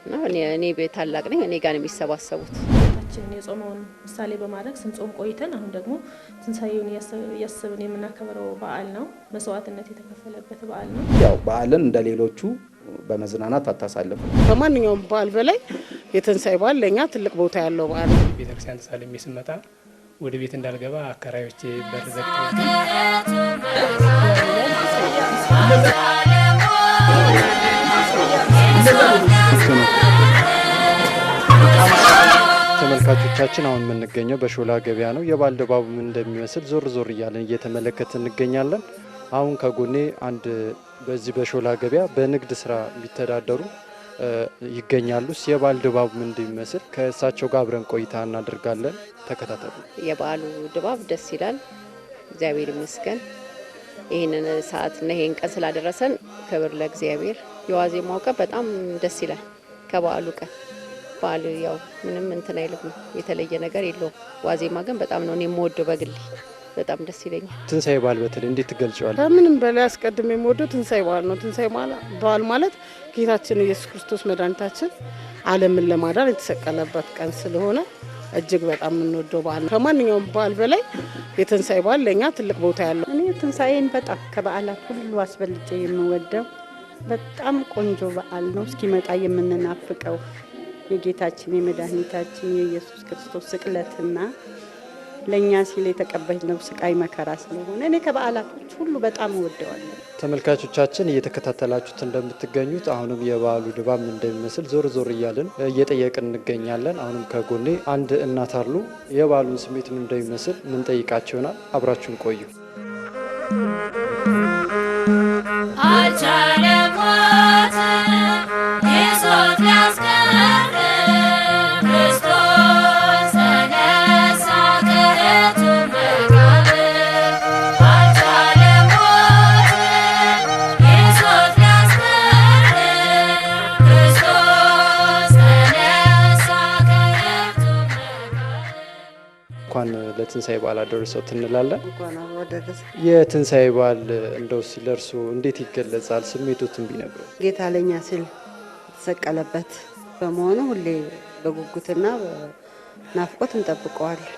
እኔ በታላቅ ነኝ እኔ ጋር ነው የሚሰባሰቡት ታችን የጾመውን ምሳሌ በማድረግ ስንጾም ቆይተን አሁን ደግሞ ትንሳኤውን ያሰብን የምናከብረው በዓል ነው። መስዋዕትነት የተከፈለበት በዓል ነው። ያው በዓልን እንደሌሎቹ በመዝናናት አታሳልፉ። ከማንኛውም በዓል በላይ የትንሳኤ በዓል ለኛ ትልቅ ቦታ ያለው በዓል ነው። ቤተክርስቲያን ተሳልሜ ስመጣ ወደ ቤት እንዳልገባ አከራዮቼ በር ዘግተው ተመልካቾቻችን አሁን የምንገኘው በሾላ ገበያ ነው። የበዓል ድባቡ ምን እንደሚመስል ዞር ዞር እያለን እየተመለከትን እንገኛለን። አሁን ከጎኔ አንድ በዚህ በሾላ ገበያ በንግድ ስራ የሚተዳደሩ ይገኛሉ። የበዓል ድባቡ ምን እንደሚመስል ከእሳቸው ጋር አብረን ቆይታ እናደርጋለን። ተከታተሉ። የበዓሉ ድባብ ደስ ይላል። እግዚአብሔር ይመስገን ይሄንን ሰዓትና ይሄን ቀን ስላደረሰን ክብር ለእግዚአብሔር። የዋዜማው ቀን በጣም ደስ ይላል። ከበዓሉ ቀን በዓሉ ያው ምንም እንትን አይልም የተለየ ነገር የለውም። ዋዜማ ግን በጣም ነው እኔ የምወደው በግሌ በጣም ደስ ይለኛል። ትንሳኤ በዓል በተለይ እንዴት ትገልጫዋለሽ? ከምንም በላይ አስቀድሜ የምወደው ትንሳኤ በዓል ነው። ትንሳኤ በዓል ማለት ጌታችን ኢየሱስ ክርስቶስ መድኃኒታችን ዓለምን ለማዳን የተሰቀለበት ቀን ስለሆነ እጅግ በጣም የምንወደው በዓል ነው። ከማንኛውም በዓል በላይ የትንሳኤ በዓል ለኛ ትልቅ ቦታ ያለው። እኔ ትንሳኤን በጣም ከበዓላት ሁሉ አስበልጬ የምወደው በጣም ቆንጆ በዓል ነው። እስኪመጣ የምንናፍቀው የጌታችን የመድኃኒታችን የኢየሱስ ክርስቶስ ስቅለትና ለኛ ሲል የተቀበልነው ስቃይ መከራ ስለሆነ እኔ ከበዓላቶች ሁሉ በጣም እወደዋለሁ። ተመልካቾቻችን እየተከታተላችሁት እንደምትገኙት አሁንም የበዓሉ ድባብ እንደሚመስል ዞር ዞር እያልን እየጠየቅን እንገኛለን። አሁንም ከጎኔ አንድ እናት አሉ። የበዓሉን ስሜት ምን እንደሚመስል ምን ጠይቃቸው ይሆናል። አብራችሁን ቆዩ። እንኳን ለትንሳኤ በዓል አደረሰዎት እንላለን። የትንሳኤ በዓል እንደው ሲለርሱ እንዴት ይገለጻል? ስሜቱን ቢነግሩ። ጌታ ለኛ ሲል የተሰቀለበት በመሆኑ ሁሌ በጉጉትና በናፍቆት እንጠብቀዋለን።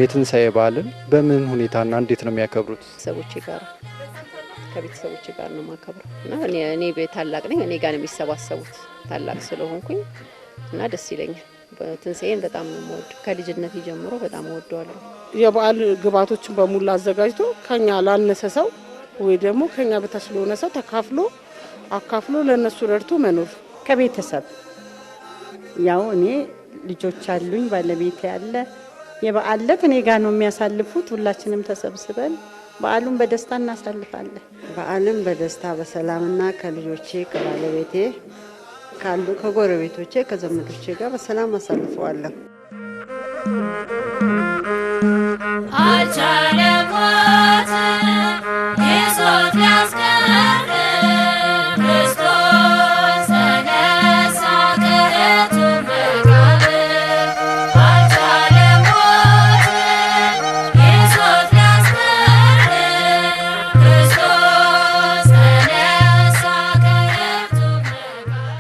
የትንሳኤ በዓልን በምን ሁኔታና እንዴት ነው የሚያከብሩት? ከቤተሰቦቼ ጋር ነው ማከብረው እና እኔ በታላቅ ነኝ እኔ ጋር ነው የሚሰባሰቡት ታላቅ ስለሆንኩኝ እና ደስ ይለኛል። ትንሳኤን በጣም ነው የምወደው። ከልጅነት ጀምሮ በጣም እወደዋለሁ። የበዓል ግብአቶችን በሙሉ አዘጋጅቶ ከኛ ላነሰ ሰው ወይ ደግሞ ከኛ በታች ለሆነ ሰው አካፍሎ ለነሱ ረድቶ መኖር። ከቤተሰብ ያው እኔ ልጆች አሉኝ፣ ባለቤት ያለ የበዓል ዕለት እኔ ጋር ነው የሚያሳልፉት። ሁላችንም ተሰብስበን በዓሉን በደስታ እናሳልፋለን። በዓልን በደስታ በሰላምና ከልጆቼ ከባለቤቴ ካሉ ከጎረቤቶቼ ከዘመዶቼ ጋር በሰላም አሳልፈዋለሁ።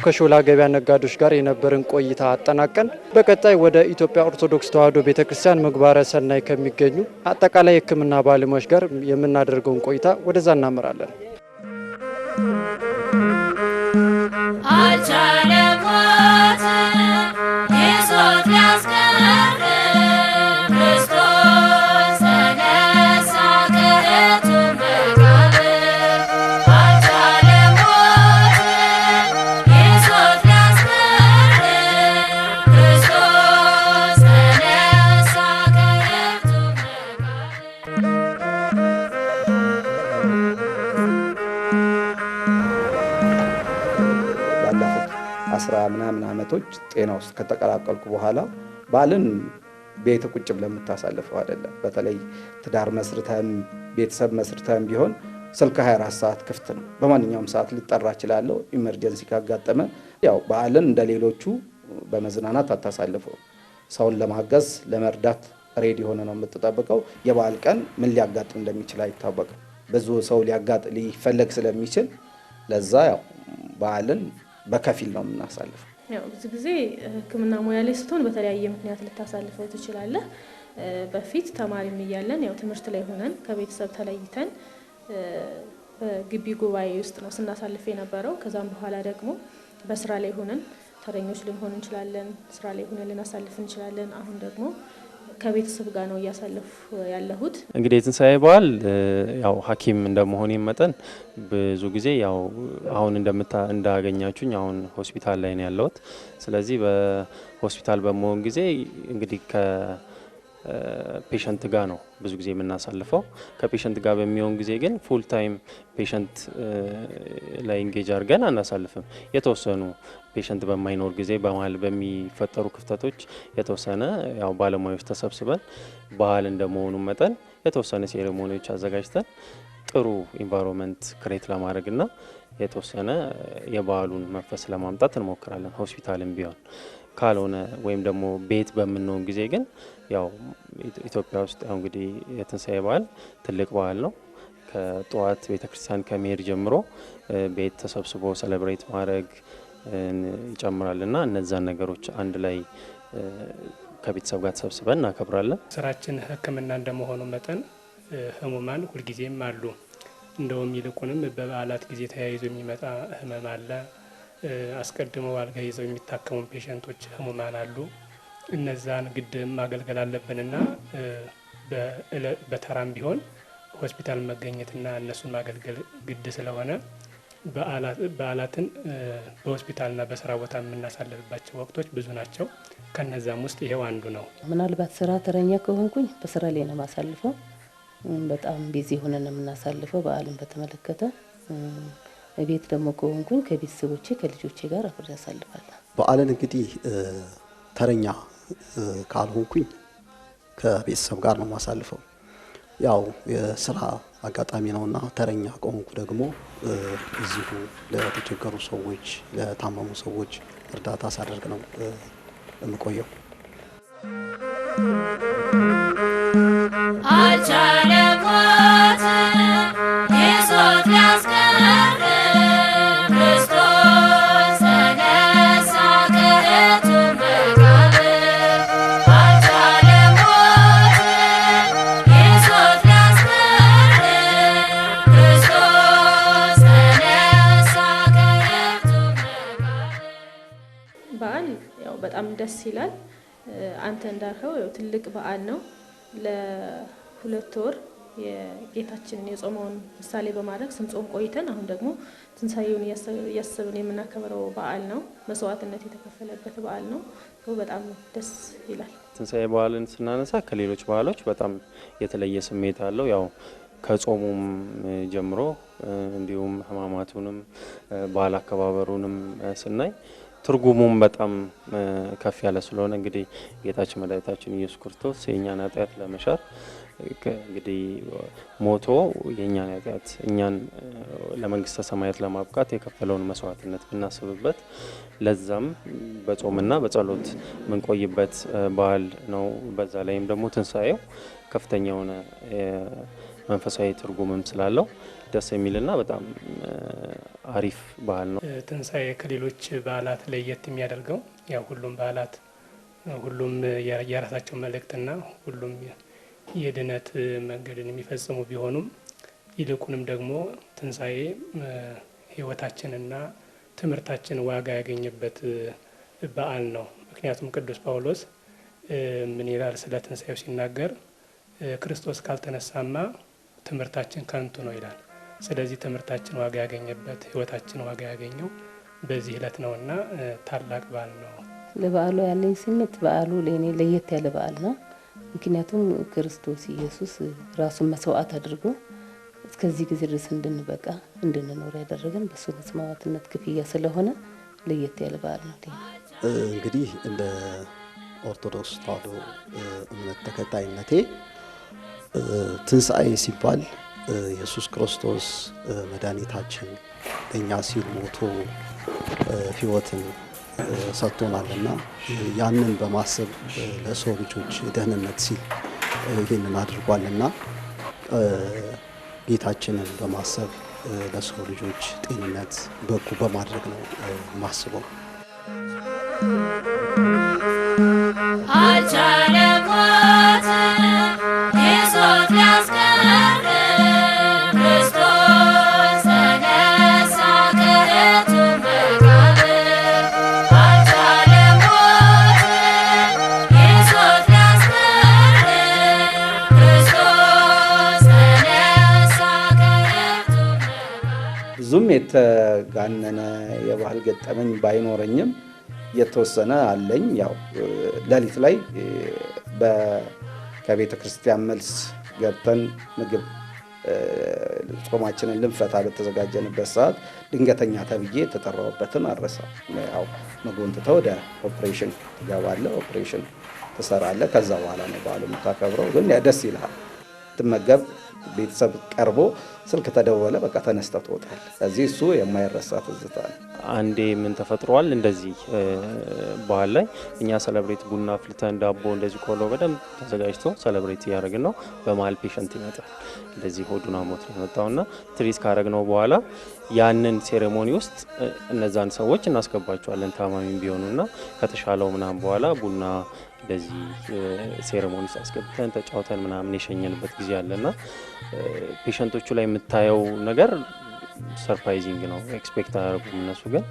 ከሾላ ገበያ ነጋዴዎች ጋር የነበረን ቆይታ አጠናቀን በቀጣይ ወደ ኢትዮጵያ ኦርቶዶክስ ተዋሕዶ ቤተክርስቲያን ምግባረ ሰናይ ከሚገኙ አጠቃላይ የሕክምና ባለሙያዎች ጋር የምናደርገውን ቆይታ ወደዛ እናመራለን። ምናምን ዓመቶች ጤና ውስጥ ከተቀላቀልኩ በኋላ በዓልን ቤት ቁጭ ብለህ የምታሳልፈው አይደለም። በተለይ ትዳር መስርተህም ቤተሰብ መስርተህም ቢሆን ስልክ 24 ሰዓት ክፍት ነው። በማንኛውም ሰዓት ልጠራ እችላለሁ። ኢመርጀንሲ ካጋጠመ ያው በዓልን እንደ ሌሎቹ በመዝናናት አታሳልፈው። ሰውን ለማገዝ ለመርዳት ሬዲ ሆነ ነው የምትጠብቀው። የበዓል ቀን ምን ሊያጋጥም እንደሚችል አይታወቅም። ብዙ ሰው ሊፈለግ ስለሚችል ለዛ ያው በዓልን በከፊል ነው የምናሳልፈው። ያው ብዙ ጊዜ ሕክምና ሙያ ላይ ስትሆን በተለያየ ምክንያት ልታሳልፈው ትችላለህ። በፊት ተማሪም እያለን ያው ትምህርት ላይ ሆነን ከቤተሰብ ተለይተን በግቢ ጉባኤ ውስጥ ነው ስናሳልፍ የነበረው። ከዛም በኋላ ደግሞ በስራ ላይ ሆነን ተረኞች ልንሆን እንችላለን፣ ስራ ላይ ሆነን ልናሳልፍ እንችላለን። አሁን ደግሞ ከቤተሰብ ጋር ነው እያሳለፉ ያለሁት። እንግዲህ የትንሳኤ በዓል ያው ሐኪም እንደመሆኔ መጠን ብዙ ጊዜ ያው አሁን እንዳገኛችሁኝ አሁን ሆስፒታል ላይ ነው ያለሁት። ስለዚህ በሆስፒታል በመሆን ጊዜ እንግዲህ ፔሸንት ጋር ነው ብዙ ጊዜ የምናሳልፈው። ከፔሸንት ጋር በሚሆን ጊዜ ግን ፉል ታይም ፔሸንት ላይ ኢንጌጅ አድርገን አናሳልፍም። የተወሰኑ ፔሸንት በማይኖር ጊዜ በመሀል በሚፈጠሩ ክፍተቶች የተወሰነ ያው ባለሙያዎች ተሰብስበን ባህል እንደመሆኑ መጠን የተወሰነ ሴሬሞኒዎች አዘጋጅተን ጥሩ ኢንቫይሮንመንት ክሬት ለማድረግና የተወሰነ የበዓሉን መንፈስ ለማምጣት እንሞክራለን። ሆስፒታልም ቢሆን ካልሆነ ወይም ደግሞ ቤት በምንሆን ጊዜ ግን ያው ኢትዮጵያ ውስጥ ያው እንግዲህ የትንሳኤ በዓል ትልቅ በዓል ነው። ከጠዋት ቤተክርስቲያን ከመሄድ ጀምሮ ቤት ተሰብስቦ ሴሌብሬት ማድረግ ይጨምራልና እነዛን ነገሮች አንድ ላይ ከቤተሰብ ጋር ተሰብስበን እናከብራለን። ስራችን ሕክምና እንደመሆኑ መጠን ህሙማን ሁልጊዜም አሉ። እንደውም ይልቁንም በበዓላት ጊዜ ተያይዞ የሚመጣ ህመም አለ። አስቀድመው አልጋ ይዘው የሚታከሙ ፔሸንቶች ህሙማን አሉ። እነዛን ግድ ማገልገል አለብንና በተራም ቢሆን ሆስፒታል መገኘትና እነሱን ማገልገል ግድ ስለሆነ በዓላትን በሆስፒታልና በስራ ቦታ የምናሳልፍባቸው ወቅቶች ብዙ ናቸው። ከነዛም ውስጥ ይሄው አንዱ ነው። ምናልባት ስራ ተረኛ ከሆንኩኝ በስራ ላይ ነው ማሳልፈው። በጣም ቢዚ ሆነን የምናሳልፈው በዓልን በተመለከተ። ቤት ደግሞ ከሆንኩኝ ከቤተሰቦቼ ከልጆቼ ጋር አብሬ አሳልፋለሁ። በዓልን እንግዲህ ተረኛ ካልሆንኩኝ ከቤተሰብ ጋር ነው ማሳልፈው። ያው የስራ አጋጣሚ ነውና ተረኛ ከሆንኩ ደግሞ እዚሁ ለተቸገሩ ሰዎች ለታመሙ ሰዎች እርዳታ ሳደርግ ነው የምቆየው። በዓል ያው በጣም ደስ ይላል። አንተ እንዳልከው ያው ትልቅ በዓል ነው። ለ2 ወር የጌታችንን የጾመውን ምሳሌ በማድረግ ስንጾም ቆይተን አሁን ደግሞ ትንሳኤውን እያሰብን የምናከብረው በዓል ነው። መስዋዕትነት የተከፈለበት በዓል ነው። በጣም ደስ ይላል። ትንሳኤ በዓልን ስናነሳ ከሌሎች በዓሎች በጣም የተለየ ስሜት አለው። ያው ከጾሙም ጀምሮ እንዲሁም ሕማማቱንም በዓል አከባበሩንም ስናይ ትርጉሙም በጣም ከፍ ያለ ስለሆነ እንግዲህ ጌታችን መድኃኒታችን ኢየሱስ ክርስቶስ የእኛን ኃጢአት ለመሻር እንግዲህ ሞቶ የእኛን ኃጢአት እኛን ለመንግስተ ሰማያት ለማብቃት የከፈለውን መስዋዕትነት ብናስብበት ለዛም በጾምና በጸሎት ምንቆይበት በዓል ነው። በዛ ላይም ደግሞ ትንሳኤው ከፍተኛ የሆነ መንፈሳዊ ትርጉምም ስላለው ደስ የሚልና በጣም አሪፍ በዓል ነው። ትንሳኤ ከሌሎች በዓላት ለየት የሚያደርገው ያው ሁሉም በዓላት ሁሉም የራሳቸው መልእክትና ሁሉም የድነት መንገድን የሚፈጽሙ ቢሆኑም ይልቁንም ደግሞ ትንሳኤ ሕይወታችንና ትምህርታችን ዋጋ ያገኘበት በዓል ነው። ምክንያቱም ቅዱስ ጳውሎስ ምን ይላል ስለ ትንሳኤው ሲናገር ክርስቶስ ካልተነሳማ ትምህርታችን ከንቱ ነው ይላል። ስለዚህ ትምህርታችን ዋጋ ያገኘበት ሕይወታችን ዋጋ ያገኘው በዚህ ዕለት ነውና ታላቅ በዓል ነው። ለበዓሉ ያለኝ ስሜት በዓሉ ለእኔ ለየት ያለ በዓል ነው። ምክንያቱም ክርስቶስ ኢየሱስ ራሱን መስዋዕት አድርጎ እስከዚህ ጊዜ ድረስ እንድንበቃ እንድንኖር ያደረገን በሱ መስዋዕትነት ክፍያ ስለሆነ ለየት ያለ በዓል ነው። እንግዲህ እንደ ኦርቶዶክስ ተዋሕዶ እምነት ተከታይነቴ ትንሣኤ ሲባል ኢየሱስ ክርስቶስ መድኃኒታችን ለእኛ ሲል ሞቶ ሕይወትን ሰጥቶናልና ያንን በማሰብ ለሰው ልጆች ደህንነት ሲል ይህንን አድርጓልና ጌታችንን በማሰብ ለሰው ልጆች ጤንነት በጎ በማድረግ ነው ማስበው። አልቻለም ሞት ይዞት ሊያስቀር ክርስቶስ ተነሳ ከሕቱ መቃብር። አልቻለም ሞት ይዞት ሊያስቀር ክርስቶስ ተነሳ ከሕቱ መቃብር። ብዙም የተጋነነ የባህል ገጠመኝ ባይኖረኝም የተወሰነ አለኝ። ያው ሌሊት ላይ ከቤተ ክርስቲያን መልስ ገብተን ምግብ ጾማችንን ልንፈታ በተዘጋጀንበት ሰዓት ድንገተኛ ተብዬ የተጠራሁበትን አልረሳም። ያው ምግቡን ትተህ ወደ ኦፕሬሽን ትገባለህ፣ ኦፕሬሽን ትሰራለህ። ከዛ በኋላ ነው በዓሉ የምታከብረው። ግን ደስ ይልሃል። ትመገብ ቤተሰብ ቀርቦ ስልክ ተደወለ፣ በቃ ተነስተህ ትወጣለህ። ስለዚህ እሱ የማይረሳ ትዝታ ነው። አንዴ ምን ተፈጥሯል፣ እንደዚህ በኋላ ላይ እኛ ሰለብሬት ቡና አፍልተን ዳቦ እንደዚህ ቆሎ በደንብ ተዘጋጅቶ ሰለብሬት እያደረግን ነው። በመሀል ፔሸንት ይመጣል። እንደዚህ ሆዱን አሞት ነው የመጣውና ትሪት ካደረግነው በኋላ ያንን ሴሬሞኒ ውስጥ እነዛን ሰዎች እናስገባቸዋለን ታማሚም ቢሆኑና ከተሻለው ምናምን በኋላ ቡና እንደዚህ ሴሬሞኒ ውስጥ አስገብተን ተጫውተን ምናምን የሸኘንበት ጊዜ አለና ፔሸንቶቹ ላይ የምታየው ነገር ሰርፕራይዚንግ ነው። ኤክስፔክት አያደርጉም እነሱ። ግን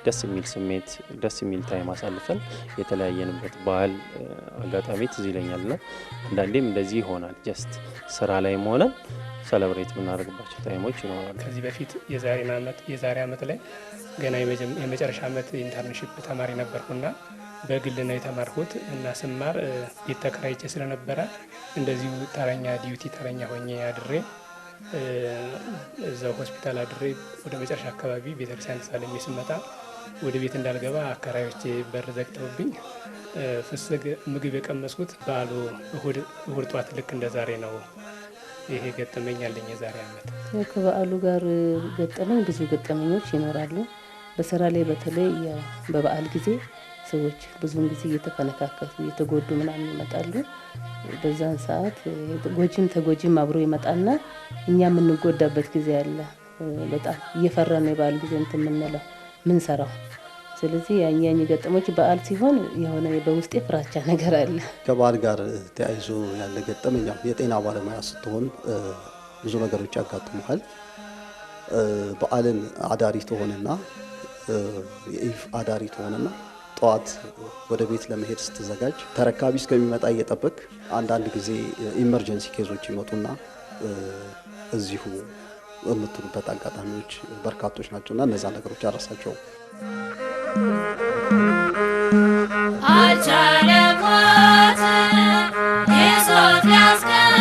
ደስ የሚል ስሜት ደስ የሚል ታይም አሳልፈን የተለያየንበት ባህል አጋጣሚ ትዝ ይለኛልና አንዳንዴም እንደዚህ ይሆናል። ጀስት ስራ ላይም ሆነን ሰለብሬት የምናደርግባቸው ታይሞች ይኖራሉ። ከዚህ በፊት የዛሬ ዓመት ላይ ገና የመጨረሻ ዓመት ኢንተርንሺፕ ተማሪ ነበርኩና በግል ነው የተማርኩት እና ስማር ቤት ተከራይቼ ስለነበረ እንደዚሁ ተረኛ ዲዩቲ ተረኛ ሆኜ አድሬ እዛው ሆስፒታል አድሬ ወደ መጨረሻ አካባቢ ቤተክርስቲያን ተሳለሜ ስመጣ ወደ ቤት እንዳልገባ አከራዮቼ በር ዘግተውብኝ ፍስግ ምግብ የቀመስኩት በዓሉ እሁድ ጧት ልክ እንደ ዛሬ ነው። ይሄ ገጠመኝ አለኝ የዛሬ ዓመት። ከበዓሉ ጋር ገጠመኝ ብዙ ገጠመኞች ይኖራሉ። በስራ ላይ በተለይ በበዓል ጊዜ ሰዎች ብዙውን ጊዜ እየተፈነካከቱ እየተጎዱ ምናምን ይመጣሉ። በዛን ሰዓት ጎጂም ተጎጂም አብሮ ይመጣና እኛ የምንጎዳበት ጊዜ አለ። በጣም እየፈራን ነው የበዓል ጊዜ እንትን የምንለው ምን ሰራው። ስለዚህ ያኛኝ ገጠሞች በዓል ሲሆን የሆነ በውስጤ ፍራቻ ነገር አለ። ከበዓል ጋር ተያይዞ ያለ ገጠመኝ የጤና ባለሙያ ስትሆን ብዙ ነገሮች ያጋጥሙሃል። በዓልን አዳሪ ትሆንና የኢፍ አዳሪ ትሆንና ጠዋት ወደ ቤት ለመሄድ ስትዘጋጅ ተረካቢ እስከሚመጣ እየጠበቅ አንዳንድ ጊዜ ኢመርጀንሲ ኬዞች ይመጡና እዚሁ የምትሉበት አጋጣሚዎች በርካቶች ናቸውና እነዛ ነገሮች አረሳቸው። አልቻለም ሞት ይዞት ሊያስቀር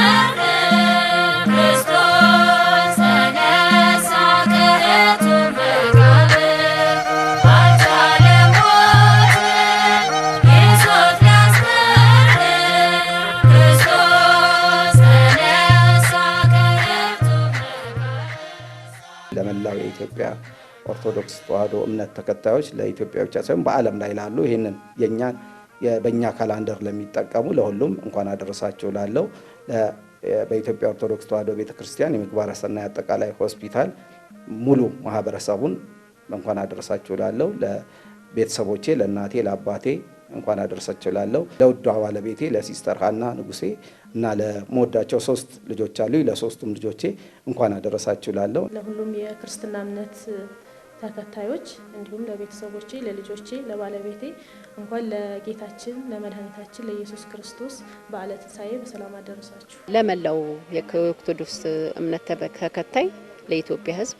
ክርስቶስ ተነሳ ከሕቱ መቃብር። አልቻለም ሞት ይዞት ሊያስቀር ክርስቶስ ተነሳ ከሕቱ መቃብር። ለመላው የኢትዮጵያ ኦርቶዶክስ ተዋሕዶ እምነት ተከታዮች ለኢትዮጵያ ብቻ ሳይሆን በዓለም ላይ ላሉ ይህንን በእኛ ካላንደር ለሚጠቀሙ ለሁሉም እንኳን አደረሳችሁ ላለው በኢትዮጵያ ኦርቶዶክስ ተዋሕዶ ቤተክርስቲያን የምግባረ ሰናይ አጠቃላይ ሆስፒታል ሙሉ ማህበረሰቡን እንኳን አደረሳችሁ ላለው ለቤተሰቦቼ፣ ለእናቴ፣ ለአባቴ እንኳን አደረሳችሁ ላለው ለውዷ ባለቤቴ ለሲስተር ሀና ንጉሴ እና ለመወዳቸው 3 ልጆች አሉ። ለሶስቱም ልጆቼ እንኳን አደረሳችሁ ላለው ለሁሉም የክርስትና እምነት ተከታዮች እንዲሁም ለቤተሰቦቼ፣ ለልጆቼ፣ ለባለቤቴ እንኳን ለጌታችን ለመድኃኒታችን ለኢየሱስ ክርስቶስ በዓለ ትንሣኤ በሰላም አደረሳችሁ። ለመላው የኦርቶዶክስ እምነት ተከታይ ለኢትዮጵያ ሕዝብ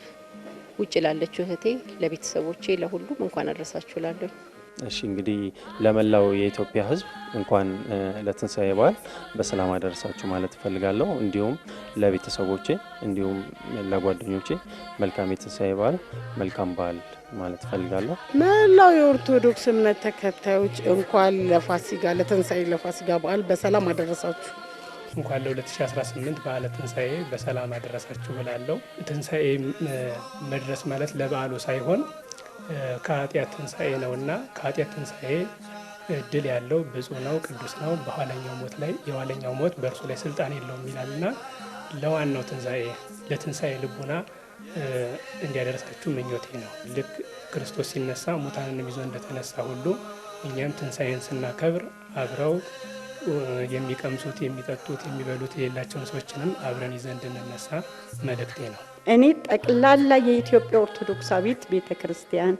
ውጭ ላለችው እህቴ፣ ለቤተሰቦቼ፣ ለሁሉም እንኳን አደረሳችሁ ላለሁ። እሺ እንግዲህ ለመላው የኢትዮጵያ ሕዝብ እንኳን ለትንሳኤ በዓል በሰላም አደረሳችሁ ማለት እፈልጋለሁ። እንዲሁም ለቤተሰቦቼ እንዲሁም ለጓደኞቼ መልካም የትንሳኤ በዓል መልካም በዓል ማለት እፈልጋለሁ። መላው የኦርቶዶክስ እምነት ተከታዮች እንኳን ለፋሲካ ለትንሳኤ ለፋሲካ በዓል በሰላም አደረሳችሁ። እንኳን ለ2018 በዓለ ትንሳኤ በሰላም አደረሳችሁ ብላለሁ። ትንሳኤ መድረስ ማለት ለበዓሉ ሳይሆን ከኃጢአት ትንሳኤ ነውና ከኃጢአት ትንሳኤ ድል ያለው ብፁዕ ነው፣ ቅዱስ ነው። በኋለኛው ሞት ላይ የኋለኛው ሞት በእርሱ ላይ ስልጣን የለውም ይላልና ለዋናው ትንሳኤ ለትንሳኤ ልቡና እንዲያደርሳችሁ ምኞቴ ነው። ልክ ክርስቶስ ሲነሳ ሙታንንም ይዞ እንደተነሳ ሁሉ እኛም ትንሳኤን ስናከብር አብረው የሚቀምሱት የሚጠጡት የሚበሉት የሌላቸውን ሰዎችንም አብረን ይዘን እንድንነሳ መልእክቴ ነው። እኔ ጠቅላላ የኢትዮጵያ ኦርቶዶክሳዊት ቤተ ክርስቲያን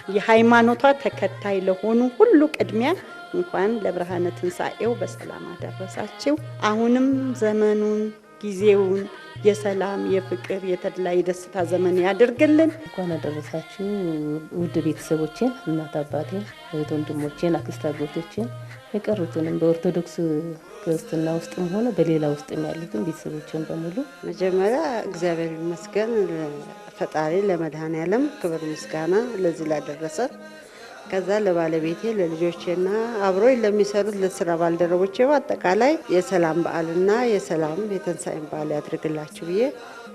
የሃይማኖቷ ተከታይ ለሆኑ ሁሉ ቅድሚያ እንኳን ለብርሃነ ትንሣኤው በሰላም አደረሳችሁ። አሁንም ዘመኑን ጊዜውን የሰላም የፍቅር የተድላ የደስታ ዘመን ያድርግልን። እንኳን አደረሳችሁ ውድ ቤተሰቦቼን፣ እናት አባቴን፣ እህት ወንድሞቼን፣ አክስት አጎቶቼን የቀሩትንም በኦርቶዶክስ ክርስትና ውስጥም ሆነ በሌላ ውስጥም ያሉትን ቤተሰቦችን በሙሉ መጀመሪያ እግዚአብሔር ይመስገን ፈጣሪ ለመድኃኔዓለም ክብር ምስጋና ለዚህ ላደረሰ። ከዛ ለባለቤቴ ለልጆቼና አብሮኝ ለሚሰሩት ለስራ ባልደረቦቼ በአጠቃላይ የሰላም በዓልና የሰላም የትንሳኤ በዓል ያድርግላችሁ ብዬ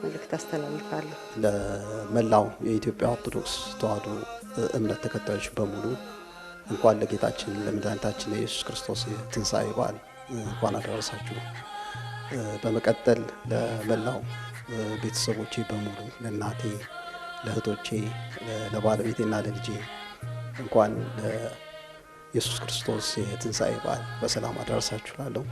መልእክት አስተላልፋለሁ። ለመላው የኢትዮጵያ ኦርቶዶክስ ተዋሕዶ እምነት ተከታዮች በሙሉ እንኳን ለጌታችን ለመድኃኒታችን የኢየሱስ ክርስቶስ የትንሣኤ በዓል እንኳን አደረሳችሁ። በመቀጠል ለመላው ቤተሰቦቼ በሙሉ ለእናቴ፣ ለእህቶቼ፣ ለባለቤቴና ለልጄ እንኳን ለኢየሱስ ክርስቶስ የትንሣኤ በዓል በሰላም አደረሳችሁ እላለሁ።